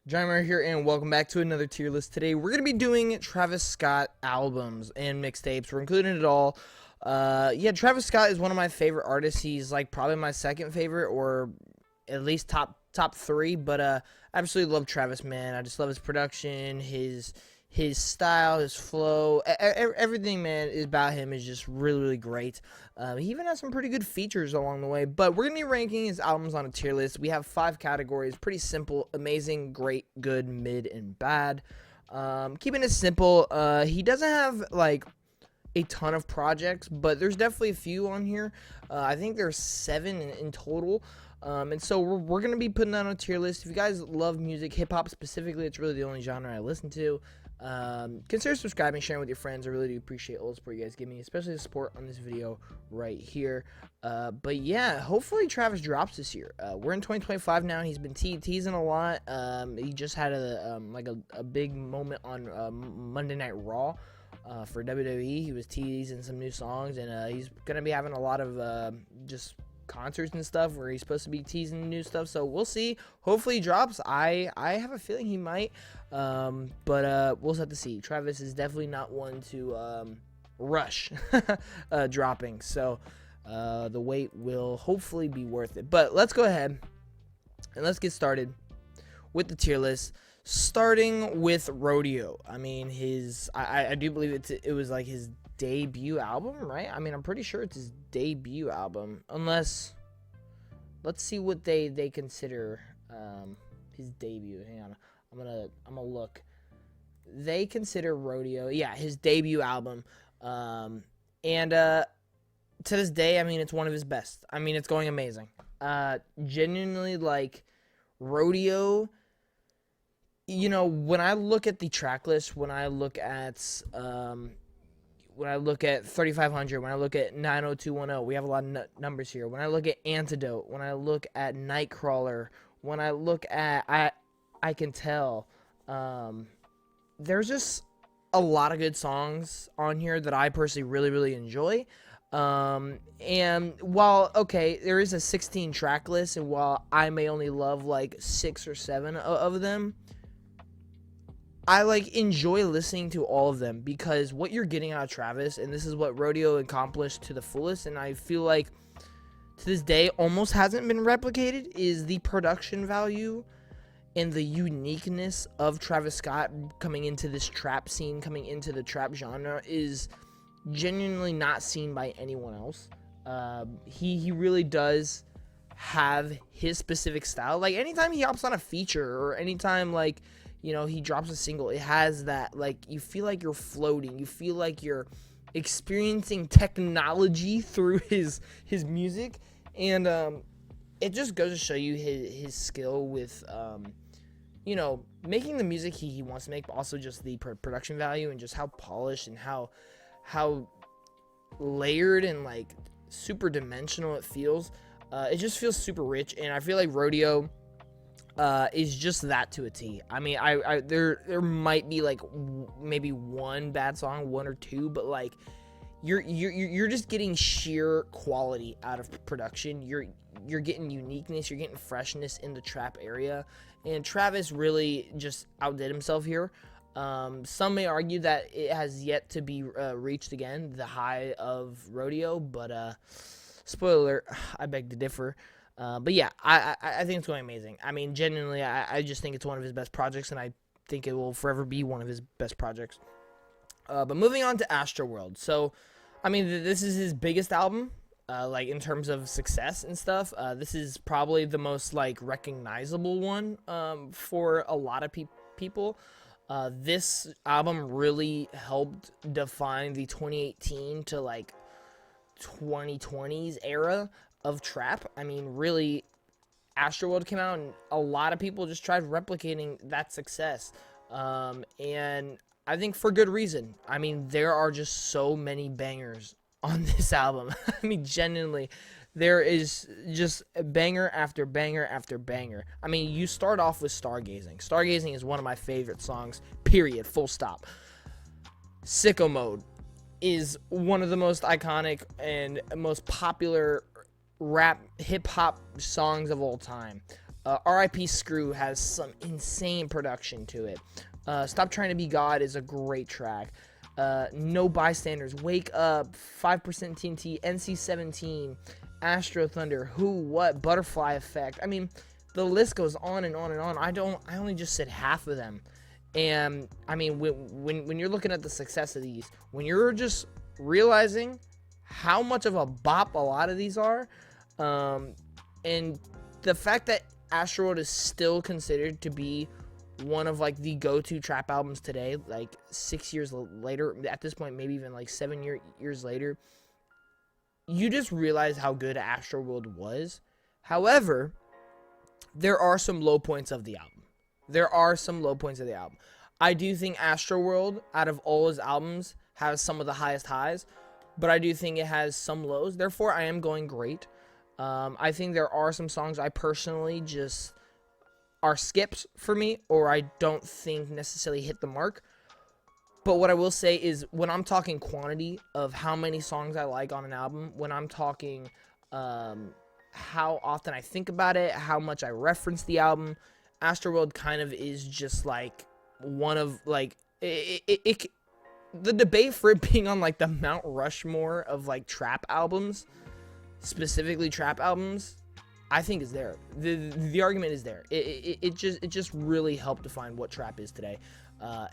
Jaimer here, and welcome back to another tier list. Today, we're going to be doing Travis Scott albums and mixtapes. We're including it all. Yeah, Travis Scott is one of my favorite artists. He's like probably my second favorite, or at least top three. But I absolutely love Travis, man. I just love his production, his style, his flow, everything, man, is about him is just really great. He even has some pretty good features along the way. But we're gonna be ranking his albums on a tier list. We have 5 categories, pretty simple: amazing, great, good, mid, and bad. Keeping it simple. He doesn't have like a ton of projects, but there's definitely a few on here. I think there's 7 in total. And so we're going to be putting that on a tier list. If you guys love music, hip-hop specifically, it's really the only genre I listen to. Consider subscribing, sharing with your friends. I really do appreciate all the support you guys give me, especially the support on this video right here. But yeah, hopefully Travis drops this year. We're in 2025 now. He's been teasing a lot. He just had a big moment on Monday Night Raw. For WWE, he was teasing some new songs, and he's gonna be having a lot of just concerts and stuff where he's supposed to be teasing new stuff. So we'll see. Hopefully he drops. I have a feeling he might, but we'll have to see. Travis is definitely not one to rush dropping, so the wait will hopefully be worth it. But let's go ahead and let's get started with the tier list. Starting with Rodeo. I mean, I do believe it was like his debut album, right? I mean, I'm pretty sure it's his debut album, unless, let's see what they consider his debut. Hang on, I'm gonna look. They consider Rodeo, yeah, his debut album, and to this day, I mean, it's one of his best. I mean, it's going amazing. Genuinely, like, Rodeo. You know, when I look at the track list, when I look at 3500, when I look at 90210, we have a lot of numbers here. When I look at Antidote, when I look at Nightcrawler, when I look at I Can Tell, there's just a lot of good songs on here that I personally really enjoy. And while, okay, there is a 16 track list, and while I may only love like 6 or 7 of them, I like enjoy listening to all of them, because what you're getting out of Travis, and this is what Rodeo accomplished to the fullest, and I feel like to this day almost hasn't been replicated, is the production value and the uniqueness of Travis Scott coming into this trap scene, coming into the trap genre, is genuinely not seen by anyone else. He really does have his specific style. Like, anytime he hops on a feature, or anytime, like, you know, he drops a single, it has that, like, you feel like you're floating. You feel like you're experiencing technology through his music. And it just goes to show you his skill with, you know, making the music he wants to make, but also just the production value, and just how polished and how layered and, like, super dimensional it feels. It just feels super rich, and I feel like Rodeo is just that to a T. I mean, there might be like maybe one bad song, 1 or 2, but like you're just getting sheer quality out of production. You're getting uniqueness, you're getting freshness in the trap area, and Travis really just outdid himself here. Some may argue that it has yet to be reached again, the high of Rodeo, but spoiler alert, I beg to differ. But yeah, I think it's going amazing. I mean, genuinely, I just think it's one of his best projects, and I think it will forever be one of his best projects. But moving on to Astroworld. So, I mean, this is his biggest album, like, in terms of success and stuff. This is probably the most, like, recognizable one for a lot of people. This album really helped define the 2018 to, like, 2020s era of trap. I mean, really, Astroworld came out, and a lot of people just tried replicating that success, and I think for good reason. I mean, there are just so many bangers on this album. I mean, genuinely, there is just banger after banger after banger. I mean, you start off with Stargazing. Stargazing is one of my favorite songs, period, full stop. Sicko Mode is one of the most iconic and most popular rap hip-hop songs of all time. R.I.P. Screw has some insane production to it. Stop Trying to Be God is a great track. No Bystanders, Wake Up, 5% TNT, NC-17, Astro Thunder, Who, What, Butterfly Effect. I mean, the list goes on and on and on. I only just said half of them. And I mean, when you're looking at the success of these, when you're just realizing how much of a bop a lot of these are, and the fact that Astroworld is still considered to be one of like the go-to trap albums today, like 6 years later, at this point, maybe even like 7 years later, you just realize how good Astroworld was. However, there are some low points of the album. I do think Astroworld, out of all his albums, has some of the highest highs, but I do think it has some lows. Therefore, I am going great. I think there are some songs I personally just are skips for me, or I don't think necessarily hit the mark. But what I will say is, when I'm talking quantity of how many songs I like on an album, when I'm talking how often I think about it, how much I reference the album, Astroworld kind of is just like one of like the debate for it being on like the Mount Rushmore of like trap albums, specifically trap albums, I think is there. The argument is there. It just really helped define what trap is today.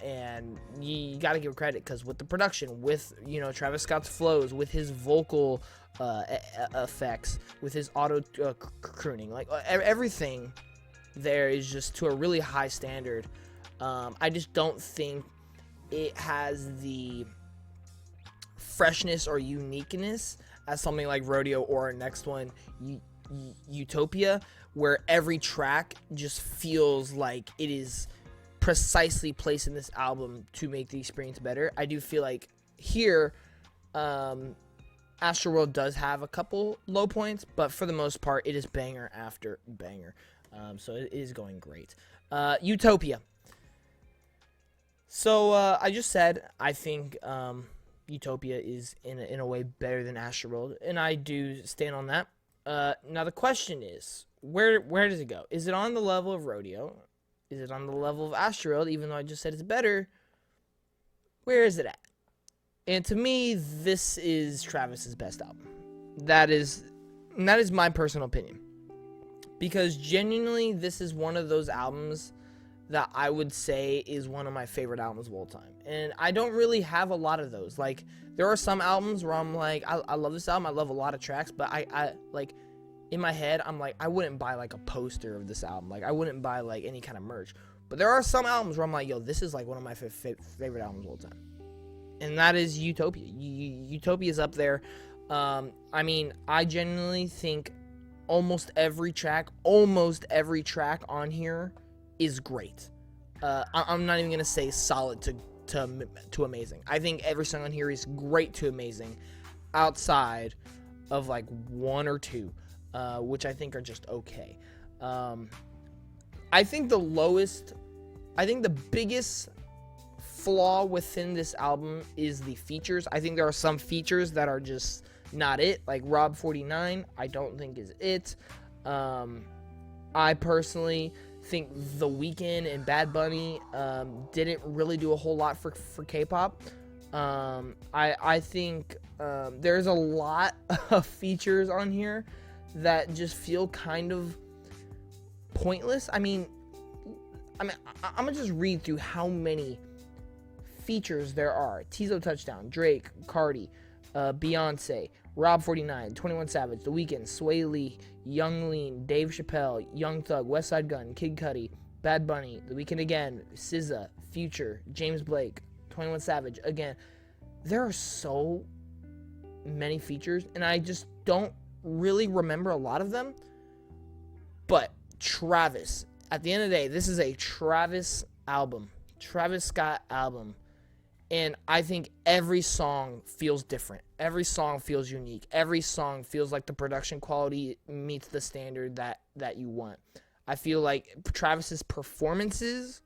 And you got to give credit, because with the production, with, you know, Travis Scott's flows, with his vocal effects, with his auto crooning, like everything there is just to a really high standard. I just don't think it has the freshness or uniqueness as something like Rodeo or our next one, Utopia, where every track just feels like it is precisely placed in this album to make the experience better. I do feel like here, Astroworld does have a couple low points, but for the most part, it is banger after banger. So it is going great. Utopia. So I just said I think Utopia is in a way better than Astroworld, and I do stand on that. Now the question is, where does it go? Is it on the level of Rodeo? Is it on the level of Astroworld, even though I just said it's better? Where is it at? And to me, this is Travis's best album. That is my personal opinion. Because genuinely, this is one of those albums that I would say is one of my favorite albums of all time. And I don't really have a lot of those. Like, there are some albums where I'm like, I love this album, I love a lot of tracks, but I like, in my head, I'm like, I wouldn't buy like a poster of this album. Like, I wouldn't buy like any kind of merch. But there are some albums where I'm like, yo, this is like one of my favorite albums of all time. And that is Utopia. Utopia is up there. I mean, I genuinely think almost every track on here is great. I'm not even gonna say solid to amazing. I think every song on here is great to amazing, outside of like one or two, which I think are just okay. I think the biggest flaw within this album is the features. I think there are some features that are just not it. Like Rob 49, I don't think is it. I personally think The Weeknd and Bad Bunny didn't really do a whole lot for K-pop. I think there's a lot of features on here that just feel kind of pointless. I mean, I'm gonna just read through how many features there are. Tizo Touchdown, Drake, Cardi, Beyonce, Rob 49, 21 Savage, The Weeknd, Sway Lee, Young Lean, Dave Chappelle, Young Thug, Westside Gunn, Kid Cudi, Bad Bunny, The Weeknd again, SZA, Future, James Blake, 21 Savage. Again, there are so many features, and I just don't really remember a lot of them. But Travis, at the end of the day, this is a Travis album, Travis Scott album. And I think every song feels different. Every song feels unique. Every song feels like the production quality meets the standard that you want. I feel like Travis's performances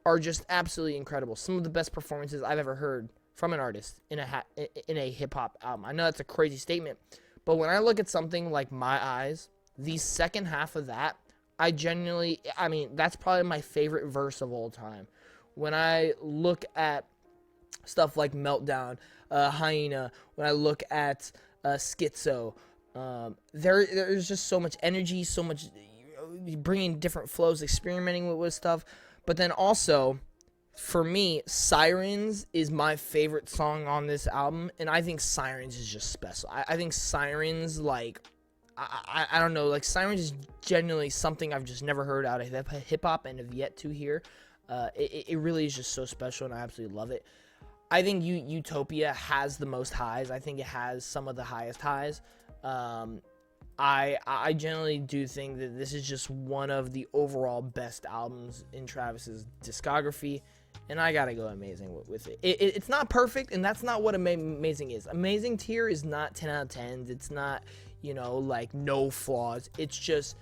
are just absolutely incredible. Some of the best performances I've ever heard from an artist in a hip-hop album. I know that's a crazy statement, but when I look at something like My Eyes, the second half of that, I mean, that's probably my favorite verse of all time. When I look at stuff like Meltdown, Hyena, when I look at Schizo, there's just so much energy, so much bringing different flows, experimenting with stuff. But then also, for me, Sirens is my favorite song on this album, and I think Sirens is just special. I think Sirens, like, I don't know, like, Sirens is genuinely something I've just never heard out of hip-hop and have yet to hear. It really is just so special, and I absolutely love it. I think Utopia has the most highs. I think it has some of the highest highs. I generally do think that this is just one of the overall best albums in Travis's discography, and I gotta go amazing with it. It's not perfect, and that's not what amazing is. Amazing tier is not 10 out of 10s. It's not, like, no flaws. It's just,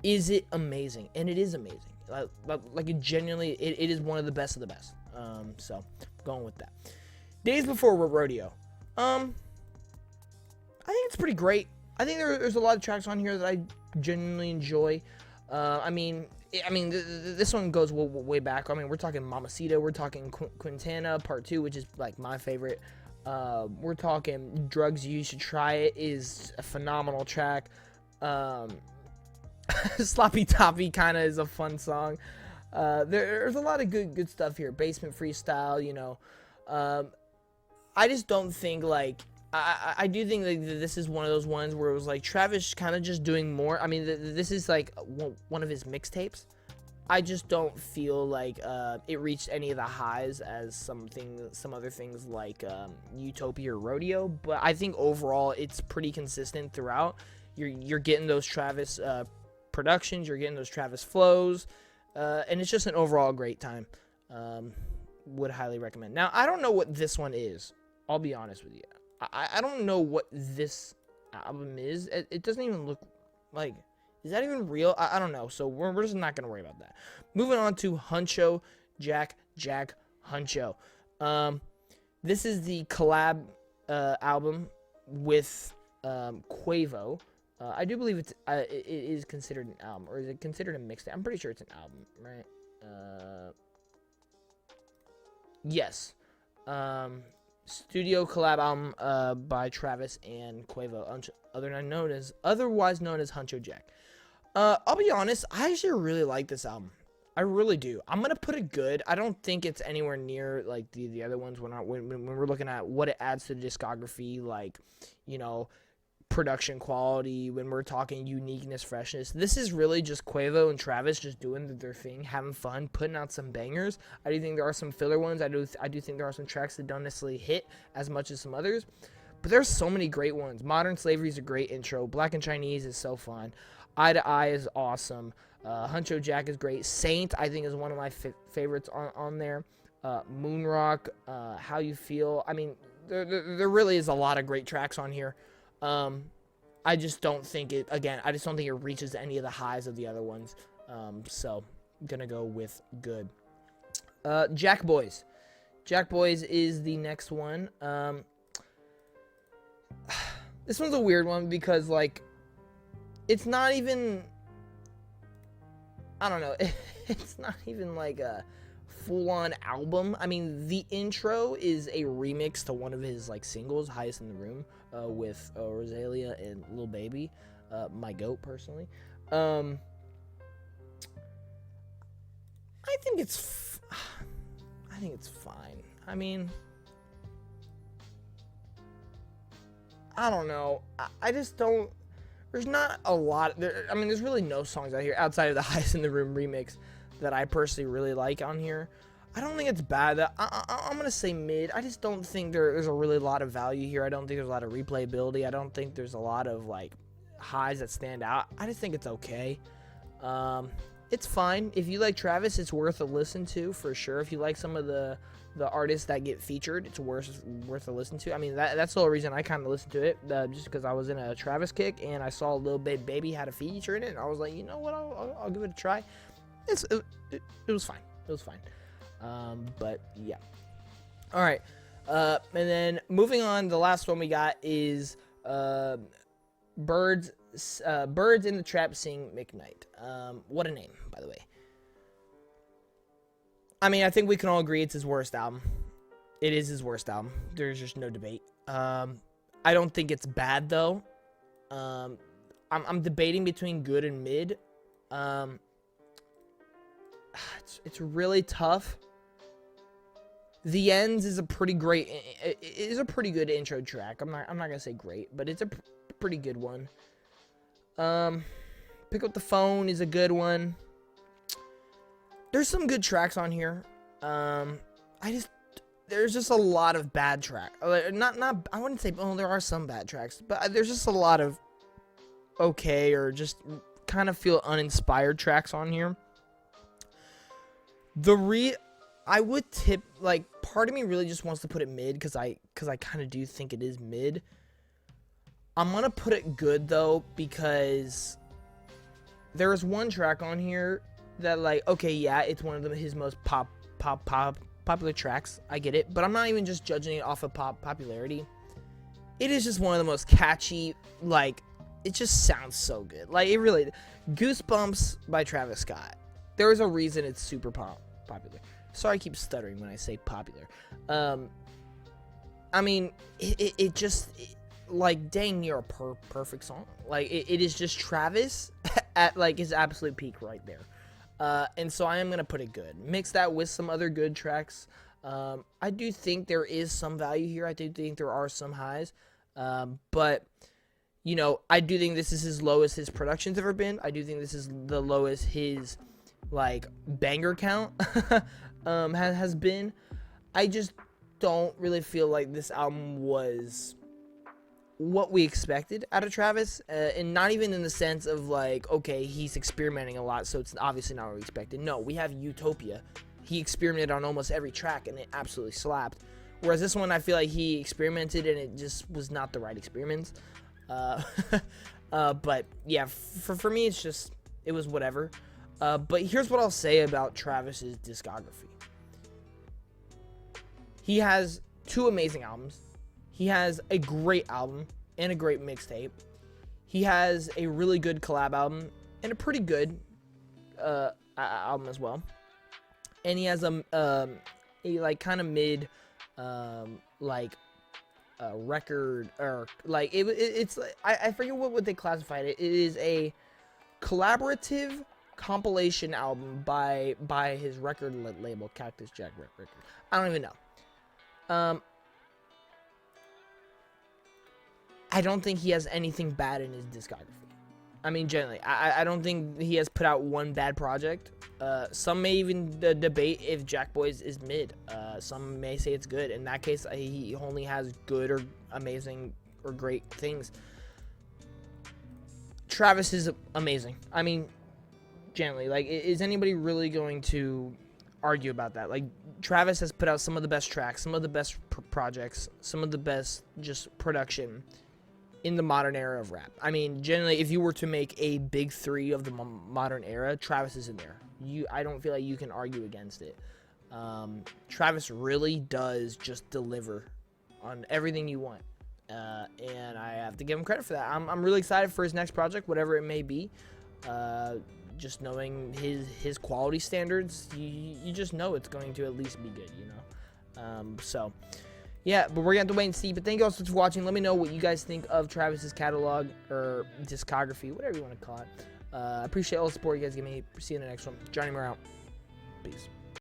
is it amazing? And it is amazing. Like it genuinely, it is one of the best of the best. So going with that. Days Before Rodeo. I think it's pretty great. I think there's a lot of tracks on here that I genuinely enjoy. This one goes way back. I mean, we're talking Mamacita, we're talking Quintana Part 2, which is like my favorite. We're talking Drugs You Should Try It is a phenomenal track. Sloppy Toppy kind of is a fun song. There's a lot of good stuff here. Basement Freestyle, I just don't think, like, I do think like this is one of those ones where it was like Travis kind of just doing more. I mean, this is like one of his mixtapes. I just don't feel like it reached any of the highs as some other things like Utopia or Rodeo. But I think overall it's pretty consistent throughout. You're getting those Travis productions, you're getting those Travis flows, and it's just an overall great time. Would highly recommend. Now, I don't know what this one is. I'll be honest with you. I don't know what this album is. It doesn't even look like... Is that even real? I don't know. So we're just not going to worry about that. Moving on to Huncho Jack Huncho. This is the collab album with Quavo. I do believe it is considered an album. Or is it considered a mixtape? I'm pretty sure it's an album, right? Yes. Studio collab album by Travis and Quavo, otherwise known as Huncho Jack. I'll be honest, I actually really like this album. I really do. I'm gonna put it good. I don't think it's anywhere near like the other ones when we're looking at what it adds to the discography, like, production quality, when we're talking uniqueness, freshness. This is really just Quavo and Travis just doing their thing, having fun, putting out some bangers. I do think there are some filler ones. I do think there are some tracks that don't necessarily hit as much as some others, but there's so many great ones. Modern Slavery is a great intro. Black and Chinese is so fun. Eye to Eye is awesome. Huncho Jack is great. Saint, I think, is one of my favorites on there. Moonrock, How You Feel. I mean, there really is a lot of great tracks on here. I just don't think it reaches any of the highs of the other ones. So I'm gonna go with good. Jack Boys. Jack Boys is the next one. This one's a weird one because, like, it's not even, I don't know, it's not even like a full-on album. I mean, the intro is a remix to one of his, like, singles, Highest in the Room, with Rosalia and Lil Baby, my goat, personally. I think it's fine. I mean, I don't know. I just don't. There's not a lot. There's really no songs out here outside of the Highest in the Room remix that I personally really like on here. I don't think it's bad. I'm going to say mid. I just don't think there's a really lot of value here. I don't think there's a lot of replayability. I don't think there's a lot of, like, highs that stand out. I just think it's okay. It's fine. If you like Travis, it's worth a listen to, for sure. If you like some of the artists that get featured, it's worth a listen to. I mean, that's the whole reason I kind of listened to it, just because I was in a Travis kick, and I saw Lil Baby had a feature in it, and I was like, you know what, I'll give it a try. It was fine. It was fine. But yeah. All right. And then moving on, the last one we got is Birds Birds in the Trap Sing McKnight. What a name, by the way. I mean, I think we can all agree it's his worst album. It is his worst album. There's just no debate. I don't think it's bad, though. I'm debating between good and mid. It's really tough. The Ends is a pretty great. It is a pretty good intro track. I'm not gonna say great, but it's a pretty good one. Pick Up the Phone is a good one. There's some good tracks on here. There's just a lot of bad tracks. Not I wouldn't say, oh, there are some bad tracks, but there's just a lot of okay or just kind of feel uninspired tracks on here. I would tip, like, part of me really just wants to put it mid because I kind of do think it is mid. I'm gonna put it good though because there is one track on here that, like, okay, yeah, it's one of his most popular tracks. I get it, but I'm not even just judging it off of popularity. It is just one of the most catchy. Like, it just sounds so good. Like, it really. Goosebumps by Travis Scott. There is a reason it's super popular. Sorry, I keep stuttering when I say popular. I mean, it just, like, dang near a perfect song. Like, it is just Travis at, like, his absolute peak right there. And so I am going to put it good. Mix that with some other good tracks. I do think there is some value here. I do think there are some highs. But, you know, I do think this is his lowest his production's ever been. I do think this is the lowest his, like, banger count has been. I just don't really feel like this album was what we expected out of Travis, and not even in the sense of, like, okay, he's experimenting a lot, so it's obviously not what we expected. No, we have Utopia. He experimented on almost every track, and it absolutely slapped. Whereas this one, I feel like he experimented, and it just was not the right experiments. But yeah, for me, it's just, it was whatever. But here's what I'll say about Travis's discography. He has 2 amazing albums. He has a great album and a great mixtape. He has a really good collab album and a pretty good album as well. And he has a like kind of mid record, or like it's I forget what they classified it. It is a collaborative compilation album by his record label, Cactus Jack Records. I don't even know. I don't think he has anything bad in his discography. I mean, generally, I don't think he has put out one bad project. Some may even debate if Jack Boys is mid. Some may say it's good. In that case, he only has good or amazing or great things. Travis is amazing. I mean, generally, like, is anybody really going to argue about that? Like, Travis has put out some of the best tracks, some of the best projects, some of the best just production in the modern era of rap. I mean, generally, if you were to make a big 3 of the modern era, Travis is in there. I don't feel like you can argue against it. Travis really does just deliver on everything you want. And I have to give him credit for that. I'm really excited for his next project, whatever it may be. Just knowing his quality standards, you just know it's going to at least be good, you know? So, yeah, but we're going to have to wait and see. But thank you all so much for watching. Let me know what you guys think of Travis's catalog or discography, whatever you want to call it. I appreciate all the support you guys give me. See you in the next one. Johnny Moore out. Peace.